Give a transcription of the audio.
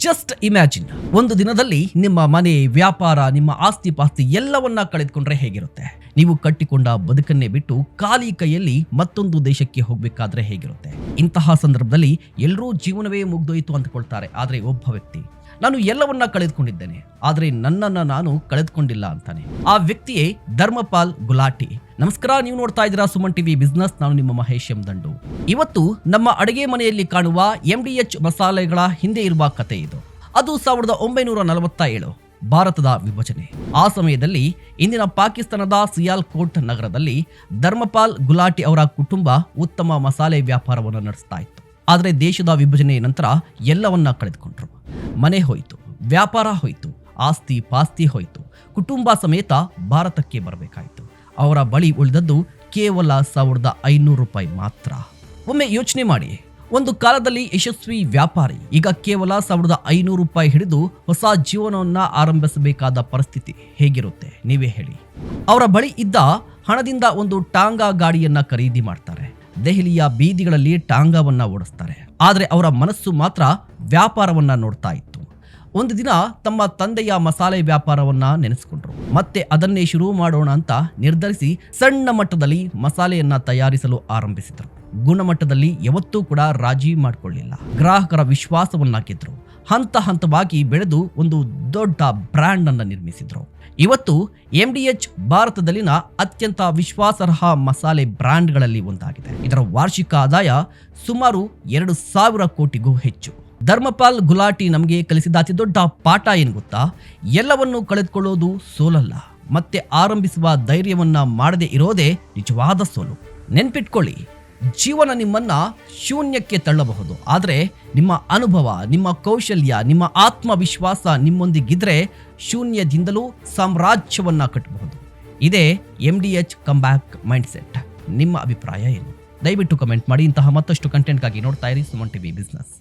Just imagine, ಒಂದು ದಿನದಲ್ಲಿ ನಿಮ್ಮ ಮನೆ, ವ್ಯಾಪಾರ, ನಿಮ್ಮ ಆಸ್ತಿ ಪಾಸ್ತಿ ಎಲ್ಲವನ್ನ ಕಳೆದುಕೊಂಡ್ರೆ ಹೇಗಿರುತ್ತೆ? ನೀವು ಕಟ್ಟಿಕೊಂಡ ಬದುಕನ್ನೇ ಬಿಟ್ಟು ಖಾಲಿ ಕೈಯಲ್ಲಿ ಮತ್ತೊಂದು ದೇಶಕ್ಕೆ ಹೋಗ್ಬೇಕಾದ್ರೆ ಹೇಗಿರುತ್ತೆ? ಇಂತಹ ಸಂದರ್ಭದಲ್ಲಿ ಎಲ್ಲರೂ ಜೀವನವೇ ಮುಗ್ದೋಯ್ತು ಅಂದ್ಕೊಳ್ತಾರೆ. ಆದ್ರೆ ಒಬ್ಬ ವ್ಯಕ್ತಿ, ನಾನು ಎಲ್ಲವನ್ನ ಕಳೆದುಕೊಂಡಿದ್ದೇನೆ, ಆದ್ರೆ ನನ್ನನ್ನ ನಾನು ಕಳೆದುಕೊಂಡಿಲ್ಲ ಅಂತಾನೆ. ಆ ವ್ಯಕ್ತಿಯೇ ಧರ್ಮಪಾಲ್ ಗುಲಾಟಿ. ನಮಸ್ಕಾರ, ನೀವು ನೋಡ್ತಾ ಇದ್ದೀರಾ ಸುಮನ್ ಟಿವಿ ಬಿಸ್ನೆಸ್. ನಾನು ನಿಮ್ಮ ಮಹೇಶ್ ಎಂ ದಂಡು. ಇವತ್ತು ನಮ್ಮ ಅಡುಗೆ ಮನೆಯಲ್ಲಿ ಕಾಣುವ MDH ಮಸಾಲೆಗಳ ಹಿಂದೆ ಇರುವ ಕತೆ ಇದು. ಅದು 1947 ಭಾರತದ ವಿಭಜನೆ. ಆ ಸಮಯದಲ್ಲಿ ಇಂದಿನ ಪಾಕಿಸ್ತಾನದ ಸಿಯಾಲ್ಕೋಟ್ ನಗರದಲ್ಲಿ ಧರ್ಮಪಾಲ್ ಗುಲಾಟಿ ಅವರ ಕುಟುಂಬ ಉತ್ತಮ ಮಸಾಲೆ ವ್ಯಾಪಾರವನ್ನು ನಡೆಸ್ತಾ ಇತ್ತು. ಆದರೆ ದೇಶದ ವಿಭಜನೆಯ ನಂತರ ಎಲ್ಲವನ್ನ ಕಳೆದುಕೊಂಡ್ರು. ಮನೆ ಹೋಯ್ತು, ವ್ಯಾಪಾರ ಹೋಯ್ತು, ಆಸ್ತಿ ಪಾಸ್ತಿ ಹೋಯ್ತು, ಕುಟುಂಬ ಸಮೇತ ಭಾರತಕ್ಕೆ ಬರಬೇಕಾಯಿತು. ಅವರ ಬಳಿ ಉಳಿದದ್ದು ಕೇವಲ 1500 ರೂಪಾಯಿ ಮಾತ್ರ. ಒಮ್ಮೆ ಯೋಚನೆ ಮಾಡಿ, ಒಂದು ಕಾಲದಲ್ಲಿ ಯಶಸ್ವಿ ವ್ಯಾಪಾರಿ ಈಗ ಕೇವಲ 1500 ರೂಪಾಯಿ ಹಿಡಿದು ಹೊಸ ಜೀವನವನ್ನ ಆರಂಭಿಸಬೇಕಾದ ಪರಿಸ್ಥಿತಿ ಹೇಗಿರುತ್ತೆ ನೀವೇ ಹೇಳಿ. ಅವರ ಬಳಿ ಇದ್ದ ಹಣದಿಂದ ಒಂದು ಟಾಂಗಾ ಗಾಡಿಯನ್ನ ಖರೀದಿ ಮಾಡ್ತಾರೆ. ದೆಹಲಿಯ ಬೀದಿಗಳಲ್ಲಿ ಟಾಂಗಾವನ್ನ ಓಡಿಸ್ತಾರೆ. ಆದರೆ ಅವರ ಮನಸ್ಸು ಮಾತ್ರ ವ್ಯಾಪಾರವನ್ನ ನೋಡ್ತಾ ಇತ್ತು. ಒಂದು ದಿನ ತಮ್ಮ ತಂದೆಯ ಮಸಾಲೆ ವ್ಯಾಪಾರವನ್ನ ನೆನೆಸ್ಕೊಂಡ್ರು. ಮತ್ತೆ ಅದನ್ನೇ ಶುರು ಮಾಡೋಣ ಅಂತ ನಿರ್ಧರಿಸಿ ಸಣ್ಣ ಮಟ್ಟದಲ್ಲಿ ಮಸಾಲೆಯನ್ನ ತಯಾರಿಸಲು ಆರಂಭಿಸಿದರು. ಗುಣಮಟ್ಟದಲ್ಲಿ ಯಾವತ್ತೂ ಕೂಡ ರಾಜಿ ಮಾಡಿಕೊಳ್ಳಿಲ್ಲ. ಗ್ರಾಹಕರ ವಿಶ್ವಾಸವನ್ನ ಗೆದ್ರು. ಹಂತ ಹಂತವಾಗಿ ಬೆಳೆದು ಒಂದು ದೊಡ್ಡ ಬ್ರ್ಯಾಂಡ್ ಅನ್ನ ನಿರ್ಮಿಸಿದ್ರು. ಇವತ್ತು MDH ಭಾರತದಲ್ಲಿನ ಅತ್ಯಂತ ವಿಶ್ವಾಸಾರ್ಹ ಮಸಾಲೆ ಬ್ರ್ಯಾಂಡ್ಗಳಲ್ಲಿ ಒಂದಾಗಿದೆ. ಇದರ ವಾರ್ಷಿಕ ಆದಾಯ ಸುಮಾರು 2000 ಕೋಟಿಗೂ ಹೆಚ್ಚು. ಧರ್ಮಪಾಲ್ ಗುಲಾಟಿ ನಮಗೆ ಕಲಿಸಿದ ಅತಿ ದೊಡ್ಡ ಪಾಠ ಏನು ಗೊತ್ತಾ? ಎಲ್ಲವನ್ನೂ ಕಳೆದುಕೊಳ್ಳೋದು ಸೋಲಲ್ಲ, ಮತ್ತೆ ಆರಂಭಿಸುವ ಧೈರ್ಯವನ್ನ ಮಾಡದೇ ಇರೋದೇ ನಿಜವಾದ ಸೋಲು. ನೆನ್ಪಿಟ್ಕೊಳ್ಳಿ, ಜೀವನ ನಿಮ್ಮನ್ನ ಶೂನ್ಯಕ್ಕೆ ತಳ್ಳಬಹುದು, ಆದರೆ ನಿಮ್ಮ ಅನುಭವ, ನಿಮ್ಮ ಕೌಶಲ್ಯ, ನಿಮ್ಮ ಆತ್ಮವಿಶ್ವಾಸ ನಿಮ್ಮೊಂದಿಗಿದ್ರೆ ಶೂನ್ಯದಿಂದಲೂ ಸಾಮ್ರಾಜ್ಯವನ್ನ ಕಟ್ಟಬಹುದು. ಇದೇ MDH ಕಮ್ಬ್ಯಾಕ್ ಮೈಂಡ್ಸೆಟ್. ನಿಮ್ಮ ಅಭಿಪ್ರಾಯ ಏನು? ದಯವಿಟ್ಟು ಕಮೆಂಟ್ ಮಾಡಿ. ಇಂತಹ ಮತ್ತಷ್ಟು ಕಂಟೆಂಟ್ಗಾಗಿ ನೋಡ್ತಾ ಇರಿ ಸುಮನ್ ಟಿವಿ ಬಿಸ್ನೆಸ್.